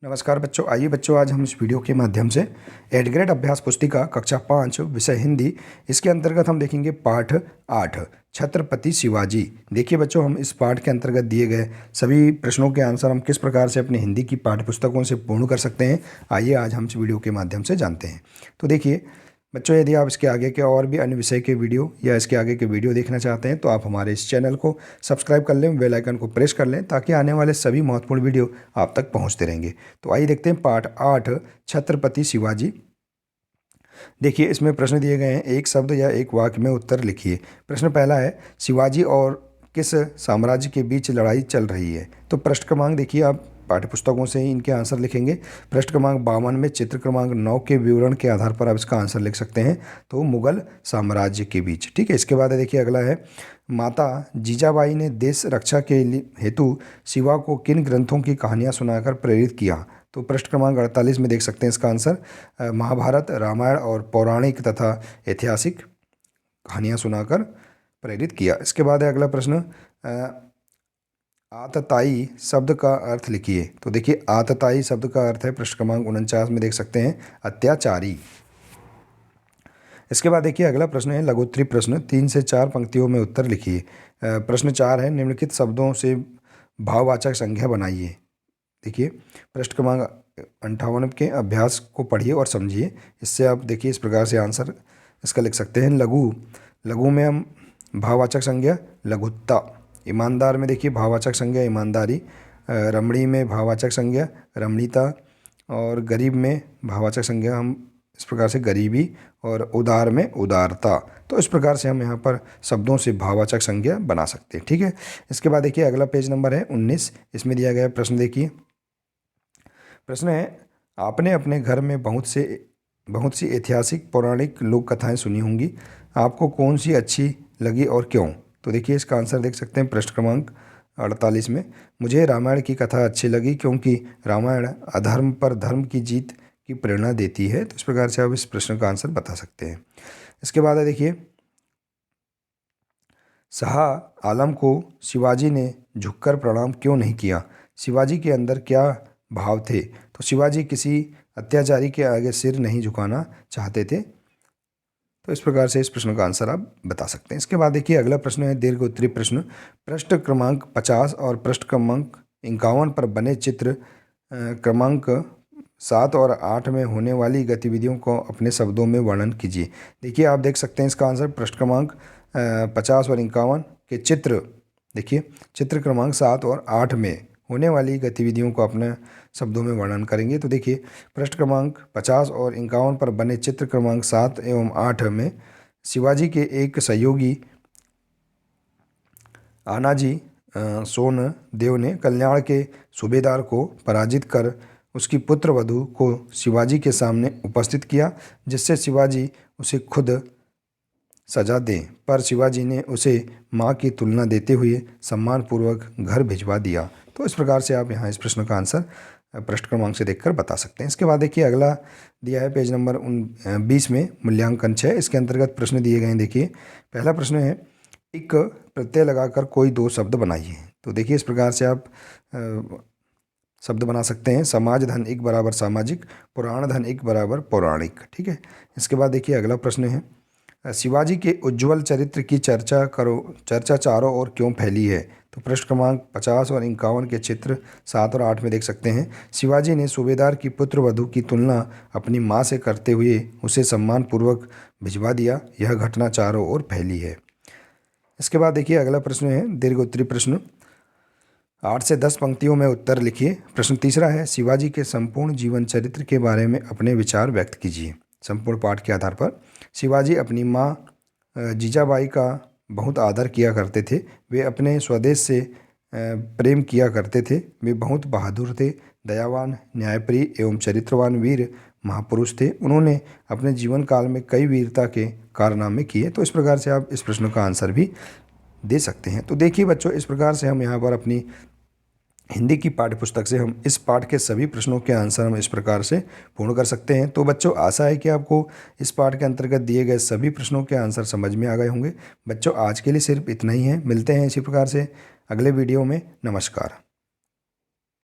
नमस्कार बच्चों। आइए बच्चों, आज हम इस वीडियो के माध्यम से एट ग्रेड अभ्यास पुस्तिका कक्षा 5 विषय हिंदी, इसके अंतर्गत हम देखेंगे पाठ 8 छत्रपति शिवाजी। देखिए बच्चों, हम इस पाठ के अंतर्गत दिए गए सभी प्रश्नों के आंसर हम किस प्रकार से अपनी हिंदी की पाठ्य पुस्तकों से पूर्ण कर सकते हैं, आइए आज हम इस वीडियो के माध्यम से जानते हैं। तो देखिए बच्चों, यदि आप इसके आगे के और भी अन्य विषय के वीडियो या इसके आगे के वीडियो देखना चाहते हैं तो आप हमारे इस चैनल को सब्सक्राइब कर लें, बेल आइकन को प्रेस कर लें ताकि आने वाले सभी महत्वपूर्ण वीडियो आप तक पहुंचते रहेंगे। तो आइए देखते हैं पाठ 8 छत्रपति शिवाजी। देखिए इसमें प्रश्न दिए गए हैं, एक शब्द या एक वाक्य में उत्तर लिखिए। प्रश्न पहला है, शिवाजी और किस साम्राज्य के बीच लड़ाई चल रही है। तो पृष्ठ क्रमांक देखिए, आप पाठ्य पुस्तकों से ही इनके आंसर लिखेंगे। पृष्ठ क्रमांक 52 में चित्र क्रमांक 9 के विवरण के आधार पर आप इसका आंसर लिख सकते हैं। तो मुगल साम्राज्य के बीच, ठीक है। इसके बाद देखिए अगला है, माता जीजाबाई ने देश रक्षा के हेतु शिवा को किन ग्रंथों की कहानियाँ सुनाकर प्रेरित किया। तो पृष्ठ क्रमांक 48 में देख सकते हैं इसका आंसर, महाभारत, रामायण और पौराणिक तथा ऐतिहासिक कहानियाँ सुनाकर प्रेरित किया। इसके बाद है अगला प्रश्न, आतताई शब्द का अर्थ लिखिए। तो देखिए आतताई शब्द का अर्थ है, पृष्ठ क्रमांक 49 में देख सकते हैं, अत्याचारी। इसके बाद देखिए अगला प्रश्न है लघुत्तरी प्रश्न, 3 से 4 पंक्तियों में उत्तर लिखिए। प्रश्न 4 है, निम्नलिखित शब्दों से भाववाचक संज्ञा बनाइए। देखिए पृष्ठ क्रमांक 58 के अभ्यास को पढ़िए और समझिए। इससे आप देखिए इस प्रकार से आंसर इसका लिख सकते हैं। लघु में हम भाववाचक संज्ञा लघुत्ता। ईमानदार में देखिए भाववाचक संज्ञा ईमानदारी। रमणी में भाववाचक संज्ञा रमणीता। और गरीब में भाववाचक संज्ञा हम इस प्रकार से गरीबी। और उदार में उदारता। तो इस प्रकार से हम यहाँ पर शब्दों से भाववाचक संज्ञा बना सकते हैं, ठीक है। इसके बाद देखिए अगला पेज नंबर है 19, इसमें दिया गया प्रश्न देखिए। प्रश्न है, आपने अपने घर में बहुत सी ऐतिहासिक पौराणिक लोक कथाएँ सुनी होंगी, आपको कौन सी अच्छी लगी और क्यों। तो देखिए इसका आंसर देख सकते हैं पृष्ठ क्रमांक 48 में, मुझे रामायण की कथा अच्छी लगी क्योंकि रामायण अधर्म पर धर्म की जीत की प्रेरणा देती है। तो इस प्रकार से आप इस प्रश्न का आंसर बता सकते हैं। इसके बाद है देखिए, शाह आलम को शिवाजी ने झुककर प्रणाम क्यों नहीं किया, शिवाजी के अंदर क्या भाव थे। तो शिवाजी किसी अत्याचारी के आगे सिर नहीं झुकाना चाहते थे। तो इस प्रकार से इस प्रश्न का आंसर आप बता सकते हैं। इसके बाद देखिए अगला प्रश्न है दीर्घ उत्तरी प्रश्न, पृष्ठ क्रमांक 50 और पृष्ठ क्रमांक 51 पर बने चित्र क्रमांक 7 और 8 में होने वाली गतिविधियों को अपने शब्दों में वर्णन कीजिए। देखिए आप देख सकते हैं इसका आंसर, पृष्ठ क्रमांक 50 और 51 के चित्र, देखिए चित्र क्रमांक 7 और 8 में होने वाली गतिविधियों को अपने शब्दों में वर्णन करेंगे। तो देखिए पृष्ठ क्रमांक 50 और 51 पर बने चित्र क्रमांक 7 एवं 8 में शिवाजी के एक सहयोगी आनाजी सोन देव ने कल्याण के सूबेदार को पराजित कर उसकी पुत्र वधू को शिवाजी के सामने उपस्थित किया, जिससे शिवाजी उसे खुद सजा दें, पर शिवाजी ने उसे मां की तुलना देते हुए सम्मानपूर्वक घर भिजवा दिया। तो इस प्रकार से आप यहाँ इस प्रश्न का आंसर पृष्ठ क्रमांक से देखकर बता सकते हैं। इसके बाद देखिए अगला दिया है पेज नंबर 20 में मूल्यांकन 6, इसके अंतर्गत प्रश्न दिए गए हैं। देखिए पहला प्रश्न है, एक प्रत्यय लगाकर कोई 2 शब्द बनाइए। तो देखिए इस प्रकार से आप शब्द बना सकते हैं, समाज धन एक बराबर सामाजिक, पुराण धन एक बराबर पौराणिक, ठीक है। इसके बाद देखिए अगला प्रश्न है, शिवाजी के उज्ज्वल चरित्र की चर्चा चारों ओर क्यों फैली है। तो पृष्ठ क्रमांक 50 और 51 के चित्र 7 और 8 में देख सकते हैं, शिवाजी ने सूबेदार की पुत्र वधू की तुलना अपनी मां से करते हुए उसे सम्मानपूर्वक भिजवा दिया, यह घटना चारों ओर फैली है। इसके बाद देखिए अगला प्रश्न है दीर्घ उत्तरी प्रश्न, 8 से 10 पंक्तियों में उत्तर लिखिए। प्रश्न तीसरा है, शिवाजी के संपूर्ण जीवन चरित्र के बारे में अपने विचार व्यक्त कीजिए। संपूर्ण पाठ के आधार पर, शिवाजी अपनी माँ जीजाबाई का बहुत आदर किया करते थे, वे अपने स्वदेश से प्रेम किया करते थे, वे बहुत बहादुर थे, दयावान, न्यायप्रिय एवं चरित्रवान वीर महापुरुष थे, उन्होंने अपने जीवन काल में कई वीरता के कारनामे किए। तो इस प्रकार से आप इस प्रश्न का आंसर भी दे सकते हैं। तो देखिए बच्चों, इस प्रकार से हम यहाँ पर अपनी हिंदी की पाठ्य पुस्तक से हम इस पाठ के सभी प्रश्नों के आंसर हम इस प्रकार से पूर्ण कर सकते हैं। तो बच्चों, आशा है कि आपको इस पाठ के अंतर्गत दिए गए सभी प्रश्नों के आंसर समझ में आ गए होंगे। बच्चों, आज के लिए सिर्फ इतना ही है, मिलते हैं इसी प्रकार से अगले वीडियो में। नमस्कार।